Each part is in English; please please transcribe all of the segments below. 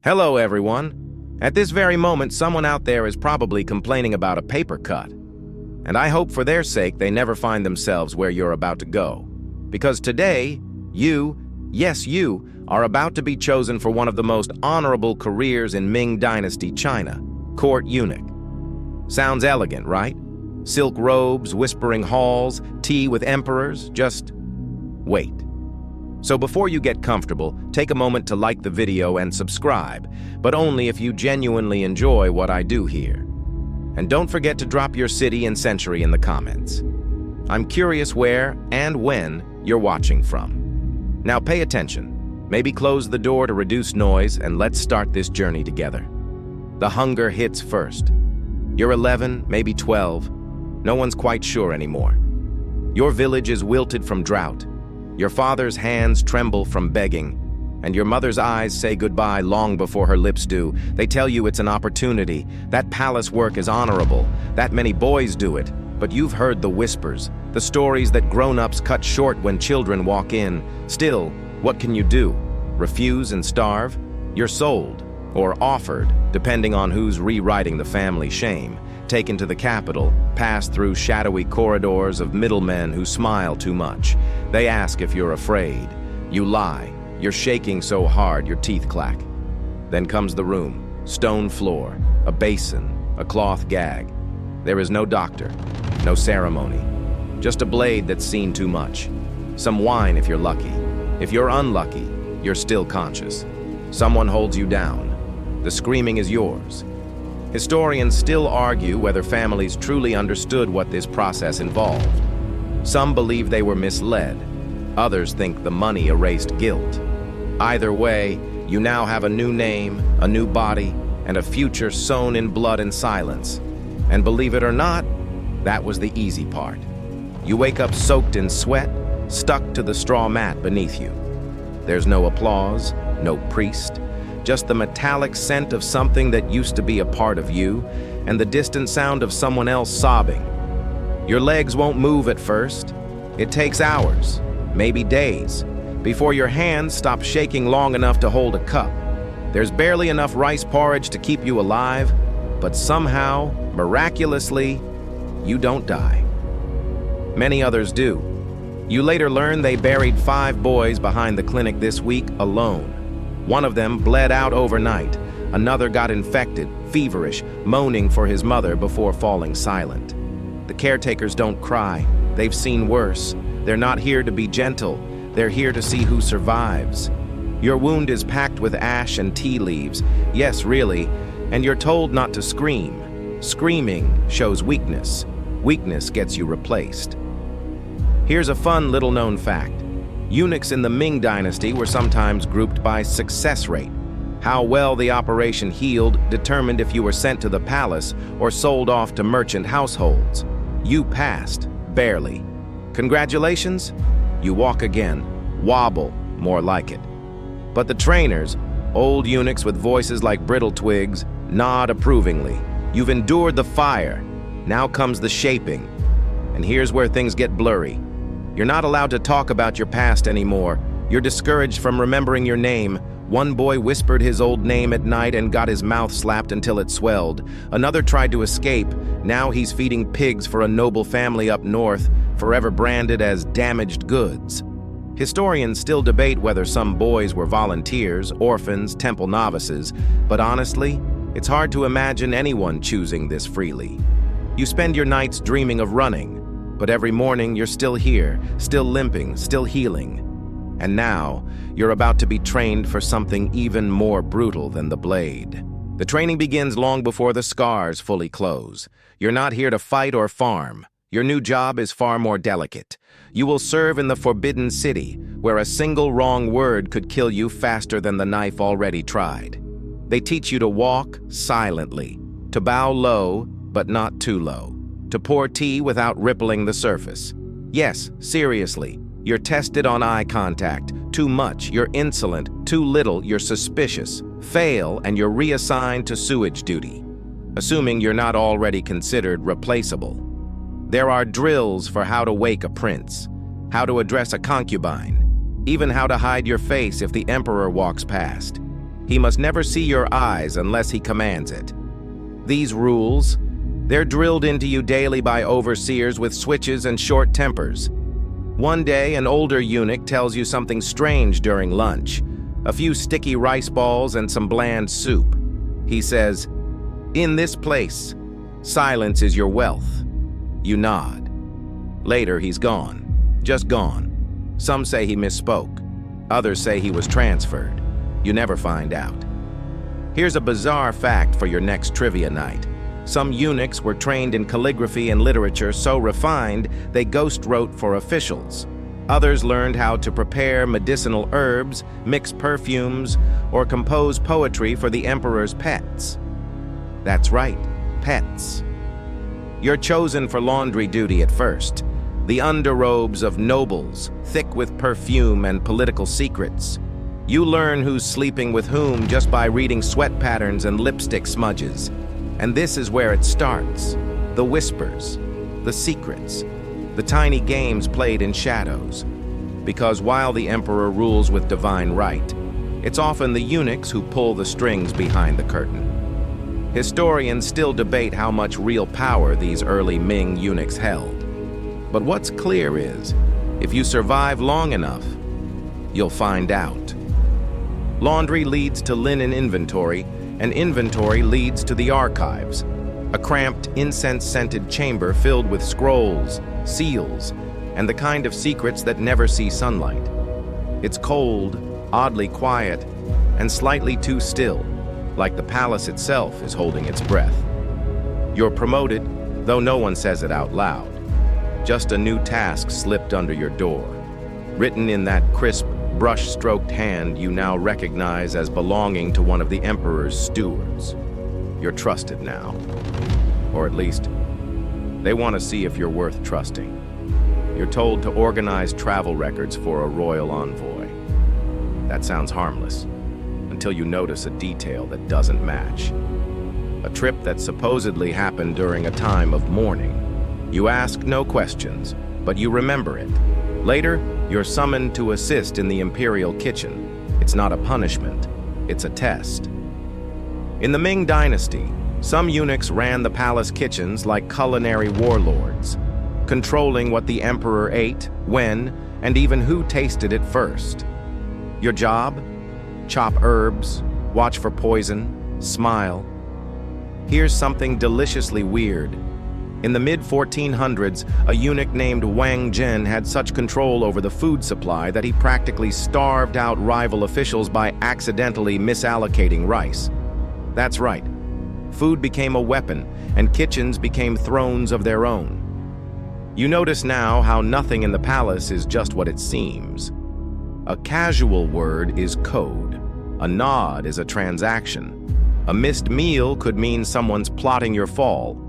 Hello, everyone. At this very moment, someone out there is probably complaining about a paper cut. And I hope for their sake they never find themselves where you're about to go. Because today, you, yes you, are about to be chosen for one of the most honorable careers in Ming Dynasty China, court eunuch. Sounds elegant, right? Silk robes, whispering halls, tea with emperors, just wait. So before you get comfortable, take a moment to like the video and subscribe, but only if you genuinely enjoy what I do here. And don't forget to drop your city and century in the comments. I'm curious where and when you're watching from. Now pay attention. Maybe close the door to reduce noise and let's start this journey together. The hunger hits first. You're 11, maybe 12. No one's quite sure anymore. Your village is wilted from drought. Your father's hands tremble from begging, and your mother's eyes say goodbye long before her lips do. They tell you it's an opportunity, that palace work is honorable, that many boys do it, but you've heard the whispers, the stories that grown-ups cut short when children walk in. Still, what can you do? Refuse and starve? You're sold, or offered, depending on who's rewriting the family shame. Taken to the capital, pass through shadowy corridors of middlemen who smile too much. They ask if you're afraid. You lie. You're shaking so hard your teeth clack. Then comes the room. Stone floor, a basin, a cloth gag. There is no doctor, no ceremony. Just a blade that's seen too much. Some wine if you're lucky. If you're unlucky, you're still conscious. Someone holds you down. The screaming is yours. Historians still argue whether families truly understood what this process involved. Some believe they were misled. Others think the money erased guilt. Either way, you now have a new name, a new body, and a future sown in blood and silence. And believe it or not, that was the easy part. You wake up soaked in sweat, stuck to the straw mat beneath you. There's no applause, no priest, just the metallic scent of something that used to be a part of you, and the distant sound of someone else sobbing. Your legs won't move at first. It takes hours, maybe days, before your hands stop shaking long enough to hold a cup. There's barely enough rice porridge to keep you alive, but somehow, miraculously, you don't die. Many others do. You later learn they buried 5 boys behind the clinic this week alone. One of them bled out overnight. Another got infected, feverish, moaning for his mother before falling silent. The caretakers don't cry. They've seen worse. They're not here to be gentle. They're here to see who survives. Your wound is packed with ash and tea leaves. Yes, really. And you're told not to scream. Screaming shows weakness. Weakness gets you replaced. Here's a fun little-known fact. Eunuchs in the Ming Dynasty were sometimes grouped by success rate. How well the operation healed determined if you were sent to the palace or sold off to merchant households. You passed, barely. Congratulations, you walk again. Wobble, more like it. But the trainers, old eunuchs with voices like brittle twigs, nod approvingly. You've endured the fire. Now comes the shaping. And here's where things get blurry. You're not allowed to talk about your past anymore. You're discouraged from remembering your name. One boy whispered his old name at night and got his mouth slapped until it swelled. Another tried to escape. Now he's feeding pigs for a noble family up north, forever branded as damaged goods. Historians still debate whether some boys were volunteers, orphans, temple novices, but honestly, it's hard to imagine anyone choosing this freely. You spend your nights dreaming of running, but every morning you're still here, still limping, still healing. And now, you're about to be trained for something even more brutal than the blade. The training begins long before the scars fully close. You're not here to fight or farm. Your new job is far more delicate. You will serve in the Forbidden City, where a single wrong word could kill you faster than the knife already tried. They teach you to walk silently, to bow low, but not too low, to pour tea without rippling the surface. Yes, seriously, you're tested on eye contact. Too much, you're insolent. Too little, you're suspicious. Fail, and you're reassigned to sewage duty, assuming you're not already considered replaceable. There are drills for how to wake a prince, how to address a concubine, even how to hide your face if the emperor walks past. He must never see your eyes unless he commands it. These rules, they're drilled into you daily by overseers with switches and short tempers. One day, an older eunuch tells you something strange during lunch, a few sticky rice balls and some bland soup. He says, "In this place, silence is your wealth." You nod. Later, he's gone. Just gone. Some say he misspoke. Others say he was transferred. You never find out. Here's a bizarre fact for your next trivia night. Some eunuchs were trained in calligraphy and literature so refined they ghost wrote for officials. Others learned how to prepare medicinal herbs, mix perfumes, or compose poetry for the emperor's pets. That's right, pets. You're chosen for laundry duty at first, the underrobes of nobles, thick with perfume and political secrets. You learn who's sleeping with whom just by reading sweat patterns and lipstick smudges. And this is where it starts. The whispers, the secrets, the tiny games played in shadows. Because while the emperor rules with divine right, it's often the eunuchs who pull the strings behind the curtain. Historians still debate how much real power these early Ming eunuchs held. But what's clear is, if you survive long enough, you'll find out. Laundry leads to linen inventory, and inventory leads to the archives, a cramped, incense-scented chamber filled with scrolls, seals, and the kind of secrets that never see sunlight. It's cold, oddly quiet, and slightly too still, like the palace itself is holding its breath. You're promoted, though no one says it out loud. Just a new task slipped under your door, written in that crisp, brush-stroked hand you now recognize as belonging to one of the emperor's stewards. You're trusted now. Or at least, they want to see if you're worth trusting. You're told to organize travel records for a royal envoy. That sounds harmless, until you notice a detail that doesn't match. A trip that supposedly happened during a time of mourning. You ask no questions, but you remember it. Later, you're summoned to assist in the imperial kitchen. It's not a punishment, it's a test. In the Ming Dynasty, some eunuchs ran the palace kitchens like culinary warlords, controlling what the emperor ate, when, and even who tasted it first. Your job? Chop herbs, watch for poison, smile. Here's something deliciously weird. In the mid-1400s, a eunuch named Wang Jin had such control over the food supply that he practically starved out rival officials by accidentally misallocating rice. That's right. Food became a weapon, and kitchens became thrones of their own. You notice now how nothing in the palace is just what it seems. A casual word is code. A nod is a transaction. A missed meal could mean someone's plotting your fall,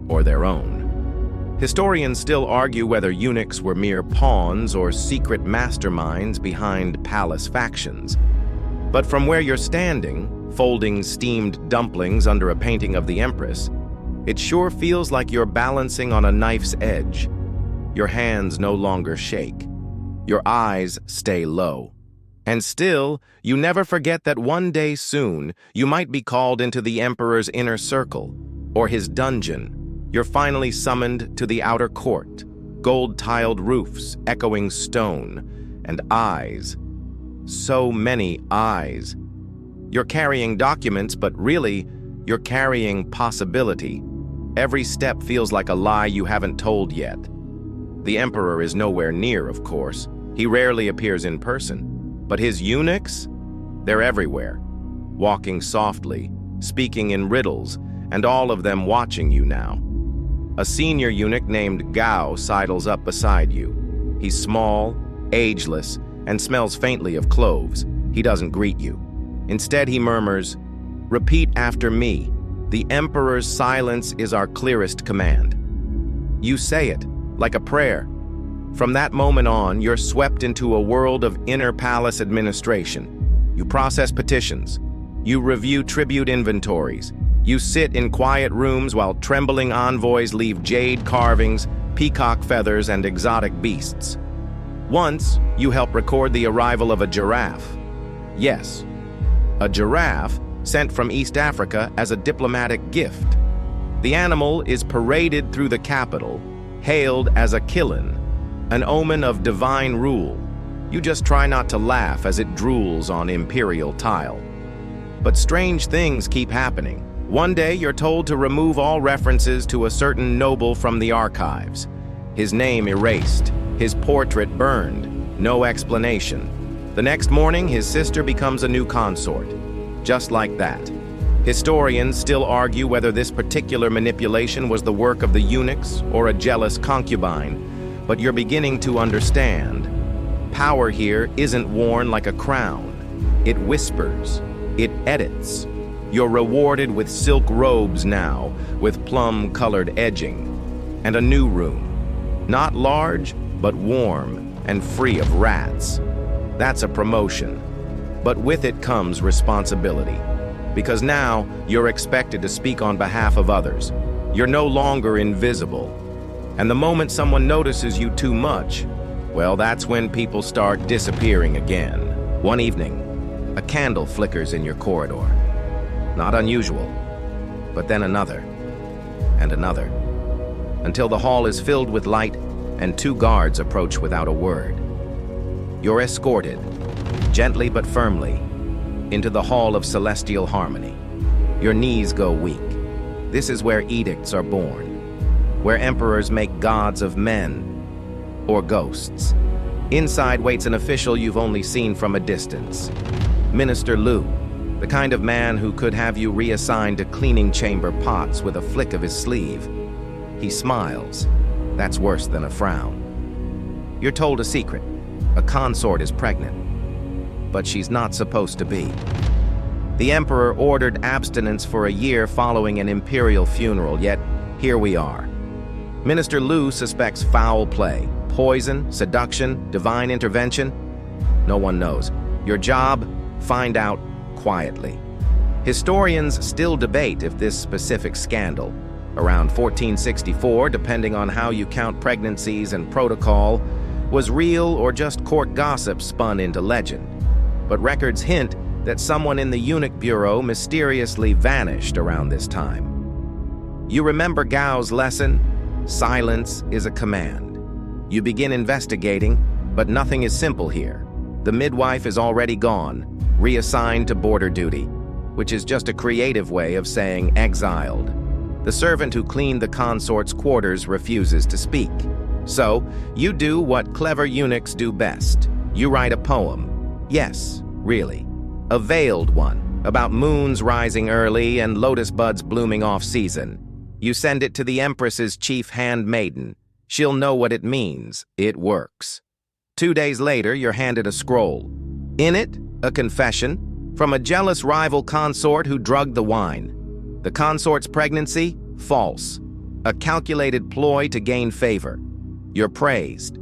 or their own. Historians still argue whether eunuchs were mere pawns or secret masterminds behind palace factions. But from where you're standing, folding steamed dumplings under a painting of the Empress, it sure feels like you're balancing on a knife's edge. Your hands no longer shake. Your eyes stay low. And still, you never forget that one day soon, you might be called into the Emperor's inner circle, or his dungeon. You're finally summoned to the outer court, gold-tiled roofs, echoing stone, and eyes. So many eyes. You're carrying documents, but really, you're carrying possibility. Every step feels like a lie you haven't told yet. The Emperor is nowhere near, of course. He rarely appears in person. But his eunuchs? They're everywhere, walking softly, speaking in riddles, and all of them watching you now. A senior eunuch named Gao sidles up beside you. He's small, ageless, and smells faintly of cloves. He doesn't greet you. Instead, he murmurs, "Repeat after me. The Emperor's silence is our clearest command." You say it, like a prayer. From that moment on, you're swept into a world of inner palace administration. You process petitions. You review tribute inventories. You sit in quiet rooms while trembling envoys leave jade carvings, peacock feathers, and exotic beasts. Once, you help record the arrival of a giraffe. Yes, a giraffe sent from East Africa as a diplomatic gift. The animal is paraded through the capital, hailed as a killin, an omen of divine rule. You just try not to laugh as it drools on imperial tile. But strange things keep happening. One day you're told to remove all references to a certain noble from the archives. His name erased, his portrait burned, no explanation. The next morning, his sister becomes a new consort. Just like that. Historians still argue whether this particular manipulation was the work of the eunuchs or a jealous concubine, but you're beginning to understand. Power here isn't worn like a crown. It whispers. It edits. You're rewarded with silk robes now, with plum-colored edging, and a new room. Not large, but warm and free of rats. That's a promotion. But with it comes responsibility. Because now you're expected to speak on behalf of others. You're no longer invisible. And the moment someone notices you too much, well, that's when people start disappearing again. One evening, a candle flickers in your corridor. Not unusual, but then another, and another, until the hall is filled with light and two guards approach without a word. You're escorted, gently but firmly, into the hall of celestial harmony. Your knees go weak. This is where edicts are born, where emperors make gods of men or ghosts. Inside waits an official you've only seen from a distance. Minister Lu, the kind of man who could have you reassigned to cleaning chamber pots with a flick of his sleeve. He smiles. That's worse than a frown. You're told a secret. A consort is pregnant. But she's not supposed to be. The emperor ordered abstinence for a year following an imperial funeral, yet here we are. Minister Lu suspects foul play, poison, seduction, divine intervention. No one knows. Your job? Find out quietly. Historians still debate if this specific scandal, around 1464, depending on how you count pregnancies and protocol, was real or just court gossip spun into legend. But records hint that someone in the eunuch bureau mysteriously vanished around this time. You remember Gao's lesson? Silence is a command. You begin investigating, but nothing is simple here. The midwife is already gone, reassigned to border duty, which is just a creative way of saying exiled. The servant who cleaned the consort's quarters refuses to speak. So, you do what clever eunuchs do best. You write a poem. Yes, really. A veiled one, about moons rising early and lotus buds blooming off-season. You send it to the Empress's chief handmaiden. She'll know what it means. It works. 2 days later, you're handed a scroll. In it, a confession from a jealous rival consort who drugged the wine. The consort's pregnancy? False. A calculated ploy to gain favor. You're praised.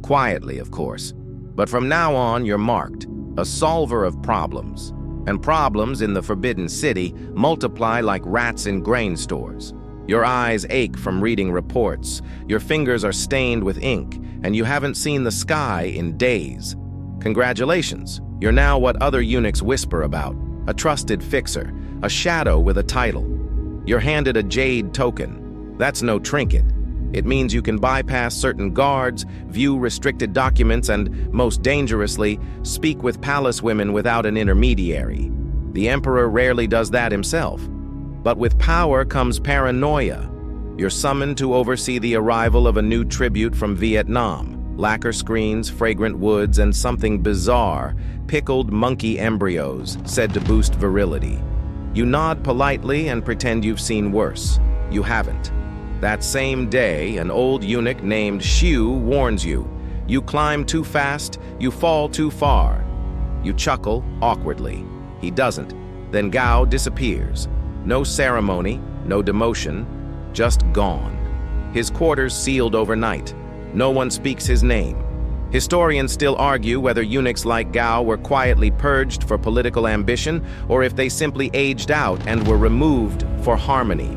Quietly, of course. But from now on, you're marked. A solver of problems. And problems in the Forbidden City multiply like rats in grain stores. Your eyes ache from reading reports. Your fingers are stained with ink, and you haven't seen the sky in days. Congratulations. You're now what other eunuchs whisper about. A trusted fixer. A shadow with a title. You're handed a jade token. That's no trinket. It means you can bypass certain guards, view restricted documents, and, most dangerously, speak with palace women without an intermediary. The emperor rarely does that himself. But with power comes paranoia. You're summoned to oversee the arrival of a new tribute from Vietnam. Lacquer screens, fragrant woods, and something bizarre, pickled monkey embryos, said to boost virility. You nod politely and pretend you've seen worse. You haven't. That same day, an old eunuch named Xiu warns you. You climb too fast, you fall too far. You chuckle awkwardly. He doesn't. Then Gao disappears. No ceremony, no demotion, just gone. His quarters sealed overnight. No one speaks his name. Historians still argue whether eunuchs like Gao were quietly purged for political ambition or if they simply aged out and were removed for harmony.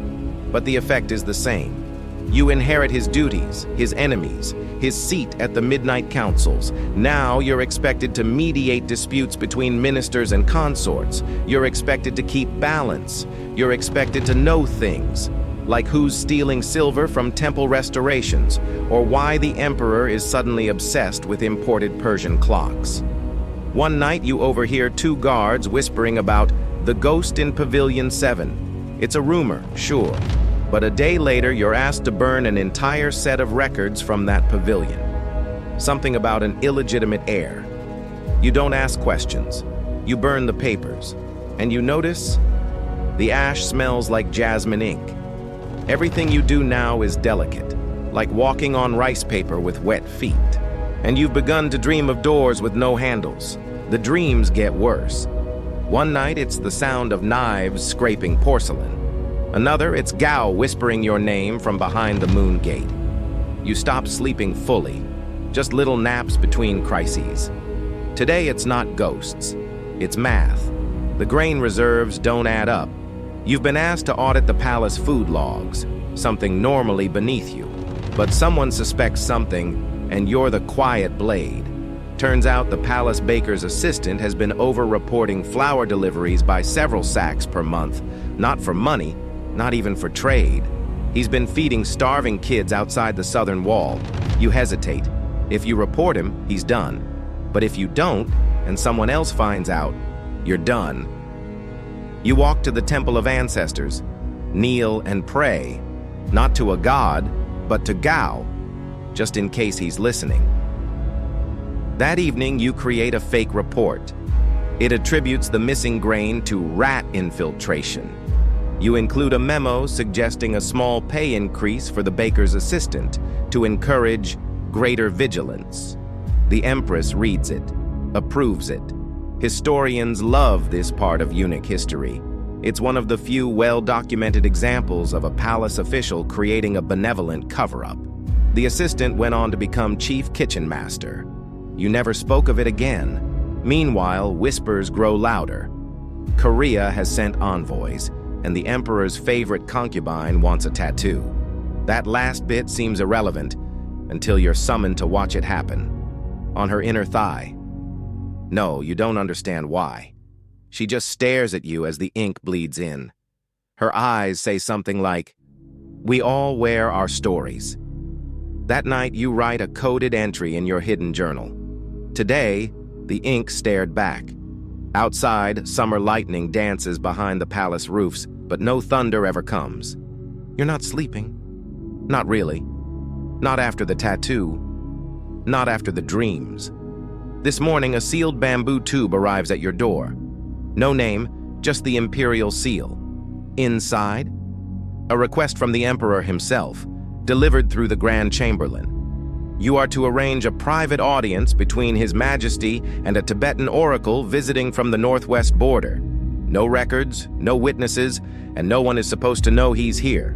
But the effect is the same. You inherit his duties, his enemies, his seat at the midnight councils. Now you're expected to mediate disputes between ministers and consorts. You're expected to keep balance. You're expected to know things, like who's stealing silver from temple restorations, or why the emperor is suddenly obsessed with imported Persian clocks. One night you overhear two guards whispering about the ghost in Pavilion 7. It's a rumor, sure, but a day later you're asked to burn an entire set of records from that pavilion. Something about an illegitimate heir. You don't ask questions. You burn the papers, and you notice the ash smells like jasmine ink. Everything you do now is delicate, like walking on rice paper with wet feet. And you've begun to dream of doors with no handles. The dreams get worse. One night it's the sound of knives scraping porcelain. Another, it's Gao whispering your name from behind the moon gate. You stop sleeping fully, just little naps between crises. Today it's not ghosts, it's math. The grain reserves don't add up. You've been asked to audit the palace food logs, something normally beneath you. But someone suspects something, and you're the quiet blade. Turns out the palace baker's assistant has been over-reporting flour deliveries by several sacks per month, not for money, not even for trade. He's been feeding starving kids outside the southern wall. You hesitate. If you report him, he's done. But if you don't, and someone else finds out, you're done. You walk to the Temple of Ancestors, kneel and pray, not to a god, but to Gao, just in case he's listening. That evening, you create a fake report. It attributes the missing grain to rat infiltration. You include a memo suggesting a small pay increase for the baker's assistant to encourage greater vigilance. The Empress reads it, approves it. Historians love this part of eunuch history. It's one of the few well-documented examples of a palace official creating a benevolent cover-up. The assistant went on to become chief kitchen master. You never spoke of it again. Meanwhile, whispers grow louder. Korea has sent envoys, and the emperor's favorite concubine wants a tattoo. That last bit seems irrelevant until you're summoned to watch it happen. On her inner thigh. No, you don't understand why. She just stares at you as the ink bleeds in. Her eyes say something like, "We all wear our stories." That night, you write a coded entry in your hidden journal. Today, the ink stared back. Outside, summer lightning dances behind the palace roofs, but no thunder ever comes. You're not sleeping. Not really. Not after the tattoo. Not after the dreams. This morning, a sealed bamboo tube arrives at your door. No name, just the imperial seal. Inside, a request from the emperor himself, delivered through the Grand Chamberlain. You are to arrange a private audience between His Majesty and a Tibetan oracle visiting from the northwest border. No records, no witnesses, and no one is supposed to know he's here.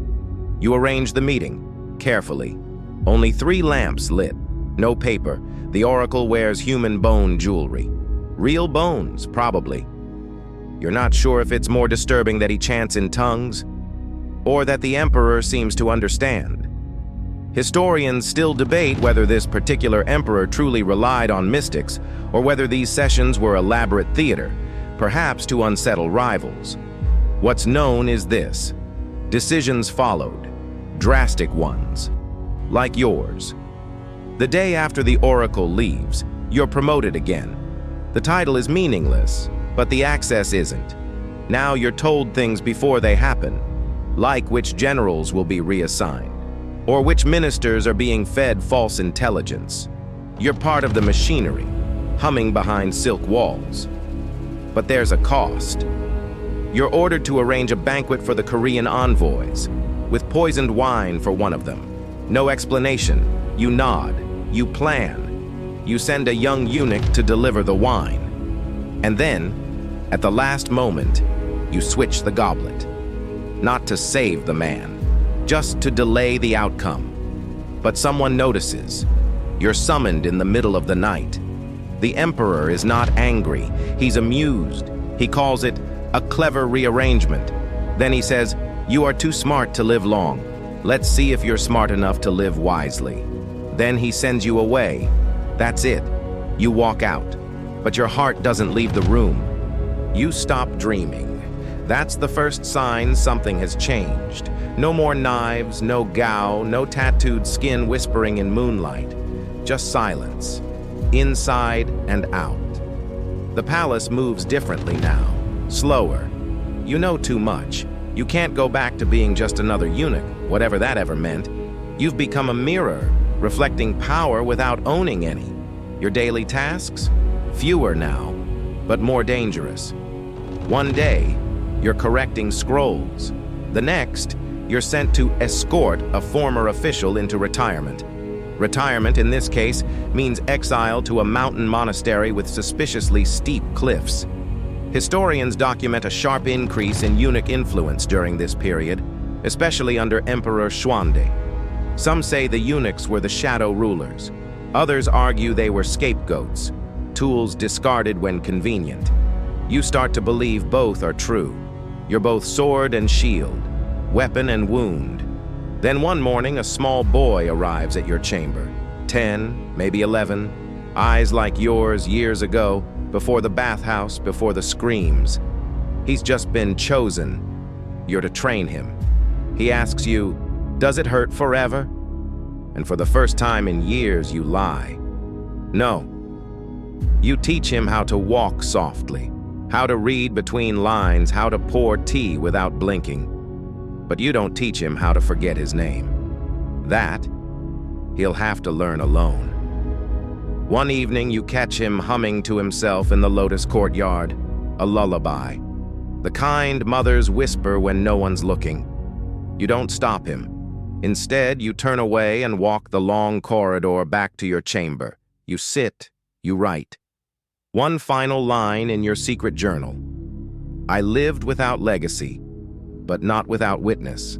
You arrange the meeting, carefully. Only 3 lamps lit, no paper. The oracle wears human bone jewelry. Real bones, probably. You're not sure if it's more disturbing that he chants in tongues, or that the emperor seems to understand. Historians still debate whether this particular emperor truly relied on mystics, or whether these sessions were elaborate theater, perhaps to unsettle rivals. What's known is this: decisions followed, drastic ones, like yours. The day after the oracle leaves, you're promoted again. The title is meaningless, but the access isn't. Now you're told things before they happen, like which generals will be reassigned, or which ministers are being fed false intelligence. You're part of the machinery, humming behind silk walls. But there's a cost. You're ordered to arrange a banquet for the Korean envoys, with poisoned wine for one of them. No explanation. You nod. You plan. You send a young eunuch to deliver the wine. And then, at the last moment, you switch the goblet. Not to save the man, just to delay the outcome. But someone notices. You're summoned in the middle of the night. The emperor is not angry. He's amused. He calls it a clever rearrangement. Then he says, "You are too smart to live long. Let's see if you're smart enough to live wisely. Then he sends you away. That's it. You walk out. But your heart doesn't leave the room. You stop dreaming. That's the first sign something has changed. No more knives, no gow, no tattooed skin whispering in moonlight. Just silence, inside and out. The palace moves differently now, slower. You know too much. You can't go back to being just another eunuch, whatever that ever meant. You've become a mirror, reflecting power without owning any. Your daily tasks? Fewer now, but more dangerous. One day, you're correcting scrolls. The next, you're sent to escort a former official into retirement. Retirement, in this case, means exile to a mountain monastery with suspiciously steep cliffs. Historians document a sharp increase in eunuch influence during this period, especially under Emperor Xuande. Some say the eunuchs were the shadow rulers. Others argue they were scapegoats, tools discarded when convenient. You start to believe both are true. You're both sword and shield, weapon and wound. Then one morning, a small boy arrives at your chamber. 10, maybe 11, eyes like yours years ago, before the bathhouse, before the screams. He's just been chosen. You're to train him. He asks you, "Does it hurt forever?" And for the first time in years, you lie. No. You teach him how to walk softly, how to read between lines, how to pour tea without blinking. But you don't teach him how to forget his name. That, he'll have to learn alone. One evening, you catch him humming to himself in the lotus courtyard, a lullaby. The kind mothers whisper when no one's looking. You don't stop him. Instead, you turn away and walk the long corridor back to your chamber. You sit, you write. One final line in your secret journal. I lived without legacy, but not without witness.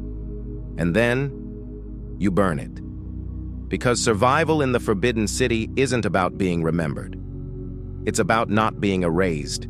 And then, you burn it. Because survival in the Forbidden City isn't about being remembered. It's about not being erased.